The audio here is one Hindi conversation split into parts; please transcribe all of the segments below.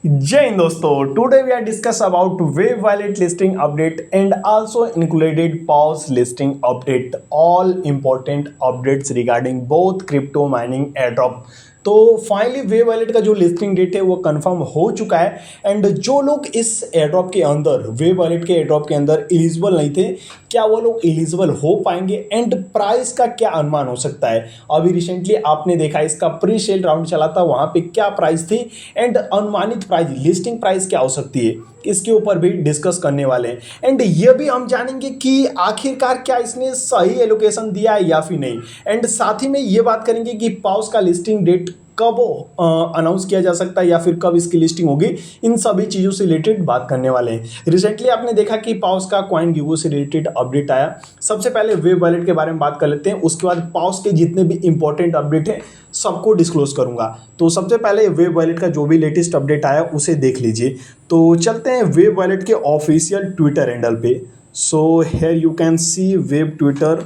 जय हिंद दोस्तों, today we are discuss about web wallet listing update and also included paws listing update, all important updates regarding both crypto mining airdrop. तो फाइनली वेब वॉलेट का जो लिस्टिंग डेट है वो कंफर्म हो चुका है एंड जो लोग इस एयरड्रॉप के अंदर वेब वॉलेट के एयरड्रॉप के अंदर एलिजिबल नहीं थे, क्या वो लोग एलिजिबल हो पाएंगे एंड प्राइस का क्या अनुमान हो सकता है। अभी रिसेंटली आपने देखा इसका प्री सेल राउंड चला था, वहां पे क्या प्राइस थी एंड अनुमानित प्राइस लिस्टिंग प्राइस क्या हो सकती है, इसके ऊपर भी डिस्कस करने वाले हैं। एंड ये भी हम जानेंगे कि आखिरकार क्या इसने सही एलोकेशन दिया है या फिर नहीं। एंड साथ ही में ये बात करेंगे कि पाउस का लिस्टिंग डेट कब अनाउंस किया जा सकता है या फिर कब इसकी लिस्टिंग होगी, इन सभी चीज़ों से रिलेटेड बात करने वाले हैं। रिसेंटली आपने देखा कि पाउस का कॉइन गिवो से रिलेटेड अपडेट आया। सबसे पहले वेब वॉलेट के बारे में बात कर लेते हैं, उसके बाद पाउस के जितने भी इंपॉर्टेंट अपडेट हैं सबको डिस्क्लोज करूंगा। तो सबसे पहले वेब वॉलेट का जो भी लेटेस्ट अपडेट आया उसे देख लीजिए। तो चलते हैं वेब वॉलेट के ऑफिशियल ट्विटर हैंडल पे। So here you can see web Twitter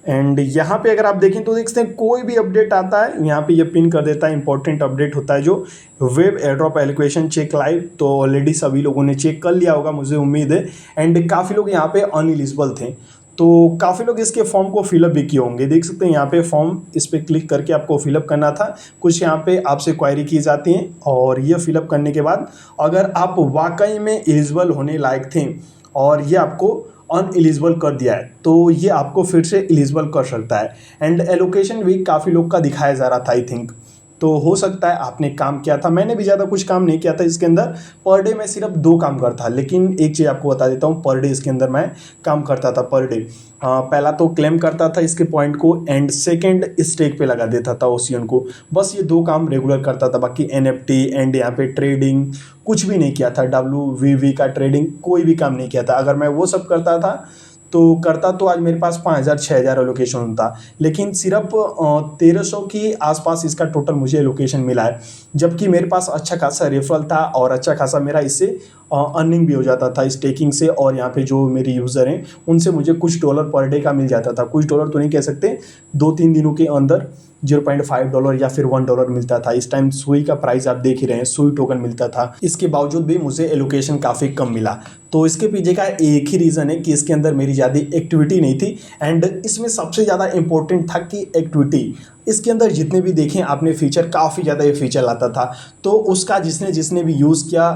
and यहाँ पे अगर आप देखें तो देख सकते हैं कोई भी अपडेट आता है यहाँ पे ये पिन कर देता है, इंपॉर्टेंट अपडेट होता है जो web airdrop allocation check live. तो ऑलरेडी सभी लोगों ने चेक कर लिया होगा मुझे उम्मीद है। एंड काफ़ी लोग यहाँ पे अनएलिजिबल थे, तो काफ़ी लोग इसके फॉर्म को फिलअप भी किए होंगे। देख सकते हैं यहाँ पे फॉर्म, इस पर क्लिक करके आपको फिलअप करना था। कुछ यहाँ पे आपसे क्वायरी की जाती हैं और ये फिलअप करने के बाद अगर आप वाकई में एलिजिबल होने लायक थे और ये आपको अनएलिजिबल कर दिया है तो ये आपको फिर से एलिजिबल कर सकता है। एंड एलोकेशन भी काफ़ी लोग का दिखाया जा रहा था आई थिंक। तो हो सकता है आपने काम किया था, मैंने भी ज़्यादा कुछ काम नहीं किया था इसके अंदर। पर डे मैं सिर्फ 2 काम करता, लेकिन एक चीज़ आपको बता देता हूँ, पर डे इसके अंदर मैं काम करता था पर डे। पहला तो क्लेम करता था इसके पॉइंट को एंड सेकंड स्टेक पे लगा देता था ओसियन को। बस ये 2 काम रेगुलर करता था, बाकी एनएफटी एंड यहाँ पे ट्रेडिंग कुछ भी नहीं किया था। WVV का ट्रेडिंग कोई भी काम नहीं किया था। अगर मैं वो सब करता था तो आज मेरे पास 5,000 6,000 एलोकेशन होता, लेकिन सिर्फ 1,300 के आसपास इसका टोटल मुझे एलोकेशन मिला है। जबकि मेरे पास अच्छा खासा रेफरल था और अच्छा खासा मेरा इससे अर्निंग भी हो जाता था स्टेकिंग से। और यहाँ पे जो मेरे यूज़र हैं उनसे मुझे कुछ डॉलर पर डे का मिल जाता था। कुछ डॉलर तो नहीं कह सकते, 2-3 दिनों के अंदर $0.5 या फिर $1 मिलता था। इस टाइम सुई का प्राइस आप देख ही रहे हैं, सुई टोकन मिलता था। इसके बावजूद भी मुझे एलोकेशन काफ़ी कम मिला। तो इसके पीछे का एक ही रीज़न है कि इसके अंदर मेरी ज़्यादा एक्टिविटी नहीं थी। एंड इसमें सबसे ज़्यादा इंपॉर्टेंट था कि एक्टिविटी, इसके अंदर जितने भी देखें आपने फीचर, काफ़ी ज़्यादा ये फीचर लाता था। तो उसका जिसने जिसने भी यूज़ किया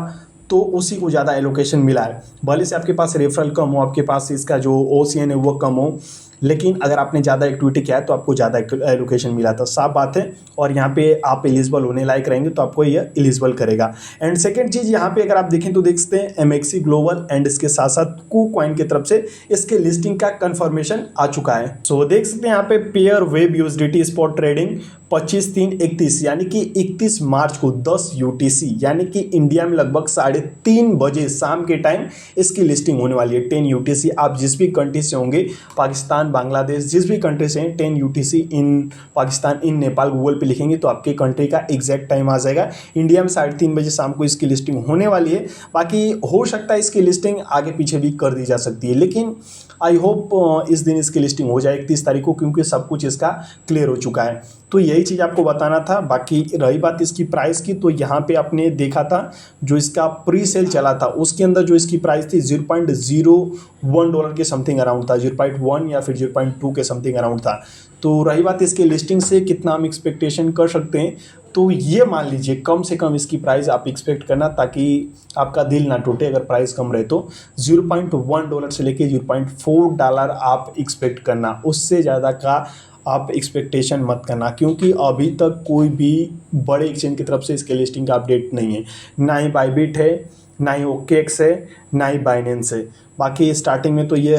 तो उसी को ज़्यादा एलोकेशन मिला है। भले से आपके पास रेफरल कम हो, आपके पास इसका जो ओसीएन है वो कम हो, लेकिन अगर आपने ज़्यादा एक्टिविटी किया है तो आपको ज़्यादा एलोकेशन मिला था, साफ बात है। और यहाँ पे आप एलिजिबल होने लायक रहेंगे तो आपको ये एलिजिबल करेगा। एंड सेकंड चीज़ यहाँ पे अगर आप देखें तो देख सकते हैं एमएक्सी ग्लोबल एंड इसके साथ साथ KuCoin की तरफ से इसके लिस्टिंग का कंफर्मेशन आ चुका है। सो देख सकते हैं यहाँ पे pair web USDT spot trading 25/3/31 यानी कि 31 मार्च को 10 UTC यानी कि इंडिया में लगभग 3:30 बजे शाम के टाइम इसकी लिस्टिंग होने वाली है। 10 UTC आप जिस भी कंट्री से होंगे, पाकिस्तान, बांग्लादेश, जिस भी कंट्री से हैं, 10 UTC इन पाकिस्तान, इन नेपाल, गूगल पे लिखेंगे तो आपके कंट्री का एग्जैक्ट टाइम आ जाएगा। इंडिया में 3:30 बजे शाम को इसकी लिस्टिंग होने वाली है। बाकी हो सकता है इसकी लिस्टिंग आगे पीछे भी कर दी जा सकती है, लेकिन आई होप इस दिन इसकी लिस्टिंग हो जाए 31 तारीख को, क्योंकि सब कुछ इसका क्लियर हो चुका है। तो यही चीज़ आपको बताना था। बाकी रही बात इसकी प्राइस की, तो यहाँ पे आपने देखा था जो इसका प्री सेल चला था उसके अंदर जो इसकी प्राइस थी $0.01 के समथिंग अराउंड था, 0.1 या फिर 0.2 के समथिंग अराउंड था। तो रही बात इसके लिस्टिंग से कितना हम एक्सपेक्टेशन कर सकते हैं, तो ये मान लीजिए कम से कम इसकी प्राइस आप एक्सपेक्ट करना, ताकि आपका दिल ना टूटे अगर प्राइस कम रहे तो। $0.1 से लेके $0.4 आप एक्सपेक्ट करना, उससे ज़्यादा का आप एक्सपेक्टेशन मत करना, क्योंकि अभी तक कोई भी बड़े एक्सचेंज की तरफ से इसके लिस्टिंग का अपडेट नहीं है। ना ही बाइबिट है, ना ही OKX है, ना ही बाइनेंस है। बाकी स्टार्टिंग में तो ये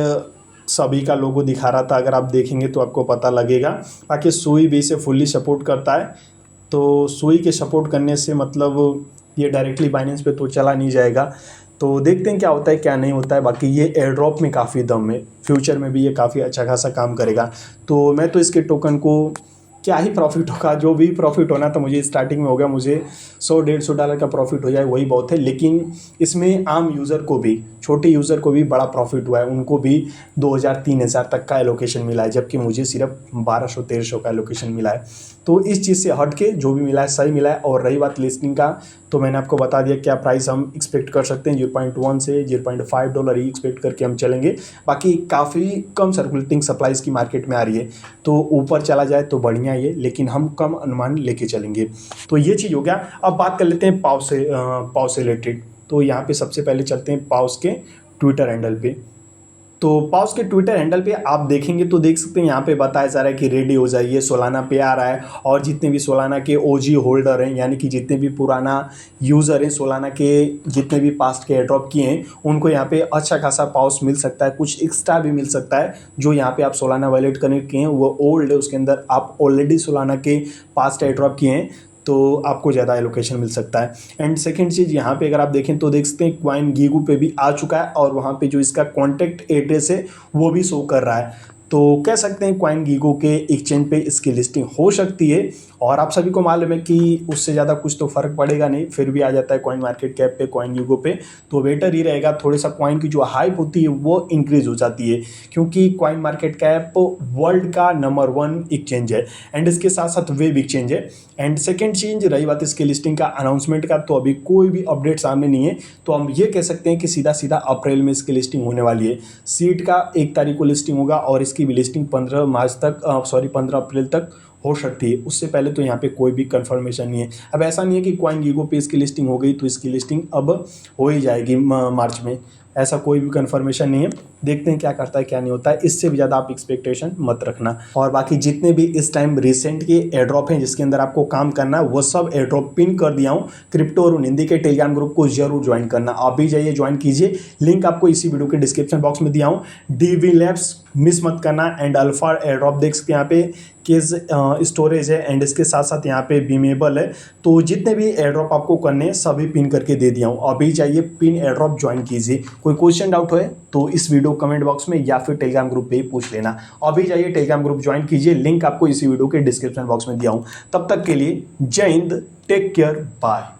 सभी का लोगो दिखा रहा था, अगर आप देखेंगे तो आपको पता लगेगा। बाकी सुई भी इसे फुल्ली सपोर्ट करता है, तो सुई के सपोर्ट करने से मतलब ये डायरेक्टली बाइनेंस पे तो चला नहीं जाएगा। तो देखते हैं क्या होता है क्या नहीं होता है। बाकी ये एयरड्रॉप में काफ़ी दम है, फ्यूचर में भी ये काफ़ी अच्छा खासा काम करेगा। तो मैं तो इसके टोकन को क्या ही प्रॉफिट होगा, जो भी प्रॉफिट होना तो मुझे स्टार्टिंग में हो गया, मुझे $100-150 का प्रॉफिट हो जाए वही बहुत है। लेकिन इसमें आम यूज़र को भी, छोटे यूज़र को भी बड़ा प्रॉफिट हुआ है, उनको भी 2000-3000 तक का एलोकेशन मिला है, जबकि मुझे सिर्फ 1200-1300 का एलोकेशन मिला है। तो इस चीज़ से हट के जो भी मिला है सही मिला है। और रही बात लिस्टिंग का, तो मैंने आपको बता दिया क्या प्राइस हम एक्सपेक्ट कर सकते हैं, 0.1 से $0.5 ही एक्सपेक्ट करके हम चलेंगे। बाकी काफ़ी कम सर्कुलेटिंग सप्लाईज की मार्केट में आ रही है, तो ऊपर चला जाए तो बढ़िया ही है, लेकिन हम कम अनुमान लेके चलेंगे। तो ये चीज़ हो गया। अब बात कर लेते हैं पाव से रिलेटेड। तो यहाँ पे सबसे पहले चलते हैं पाउस के ट्विटर हैंडल पे। तो पाउस के ट्विटर हैंडल पे आप देखेंगे तो देख सकते हैं यहाँ पे बताया जा रहा है कि रेडी हो जाइए, सोलाना पे आ रहा है। और जितने भी सोलाना के ओजी होल्डर हैं, यानी कि जितने भी पुराना यूज़र हैं सोलाना के, जितने भी पास्ट के एयरड्रॉप किए हैं, उनको यहाँ पे अच्छा खासा पाउस मिल सकता है, कुछ एक्स्ट्रा भी मिल सकता है। जो यहाँ पे आप सोलाना वॉलेट कनेक्ट किए हैं वो ओल्ड है, उसके अंदर आप ऑलरेडी सोलाना के पास्ट एयरड्रॉप किए हैं तो आपको ज़्यादा एलोकेशन मिल सकता है। एंड सेकंड चीज़ यहाँ पे अगर आप देखें तो देख सकते हैं क्वाइन गीगू पे भी आ चुका है, और वहाँ पे जो इसका कॉन्टैक्ट एड्रेस है वो भी शो कर रहा है। तो कह सकते हैं क्वाइन गीगो के एक्सचेंज पे इसकी लिस्टिंग हो सकती है। और आप सभी को मालूम है कि उससे ज़्यादा कुछ तो फ़र्क पड़ेगा नहीं, फिर भी आ जाता है कॉइन मार्केट कैप पे, कॉइन गीगो पे, तो बेटर ही रहेगा। थोड़ा सा कॉइन की जो हाइप होती है वो इंक्रीज़ हो जाती है, क्योंकि कॉइन मार्केट कैप वर्ल्ड का नंबर 1 एक्सचेंज है, एंड इसके साथ साथ वेब एक्सचेंज है। एंड सेकेंड चीज़ रही बात इसके लिस्टिंग का अनाउंसमेंट का, तो अभी कोई भी अपडेट सामने नहीं है। तो हम ये कह सकते हैं कि सीधा सीधा अप्रैल में इसकी लिस्टिंग होने वाली है। सीट का 1 तारीख को लिस्टिंग होगा, और इसकी भी लिस्टिंग 15 अप्रैल तक हो सकती है। उससे पहले तो यहाँ पे कोई भी कंफर्मेशन नहीं है। अब ऐसा नहीं है कि कॉइन गीगो पे इसकी लिस्टिंग हो गई तो इसकी लिस्टिंग अब हो ही जाएगी मार्च में, ऐसा कोई भी कंफर्मेशन नहीं है। देखते हैं क्या करता है क्या नहीं होता है, इससे भी ज़्यादा आप एक्सपेक्टेशन मत रखना। और बाकी जितने भी इस टाइम रिसेंट के एयरड्रॉप हैं जिसके अंदर आपको काम करना है, वो सब एयरड्रॉप पिन कर दिया हूँ। क्रिप्टो और हिंदी के टेलीग्राम ग्रुप को जरूर ज्वाइन करना, अभी जाइए ज्वाइन कीजिए, लिंक आपको इसी वीडियो के डिस्क्रिप्शन बॉक्स में दिया हूँ। डीवी लैब्स मिस मत करना। एंड अल्फा एयरड्रॉप देख सकते हैं यहाँ पे केस स्टोरेज है, एंड इसके साथ साथ यहाँ पे बीमेबल है। तो जितने भी एयरड्रॉप आपको करने हैं सभी पिन करके दे दिया हूँ, अभी जाइए पिन एयरड्रॉप ज्वाइन कीजिए। कोई क्वेश्चन डाउट है तो इस वीडियो कमेंट बॉक्स में या फिर टेलीग्राम ग्रुप पे ही पूछ लेना। अभी जाइए टेलीग्राम ग्रुप ज्वाइन कीजिए, लिंक आपको इसी वीडियो के डिस्क्रिप्शन बॉक्स में दिया हूँ। तब तक के लिए जय हिंद, टेक केयर, बाय।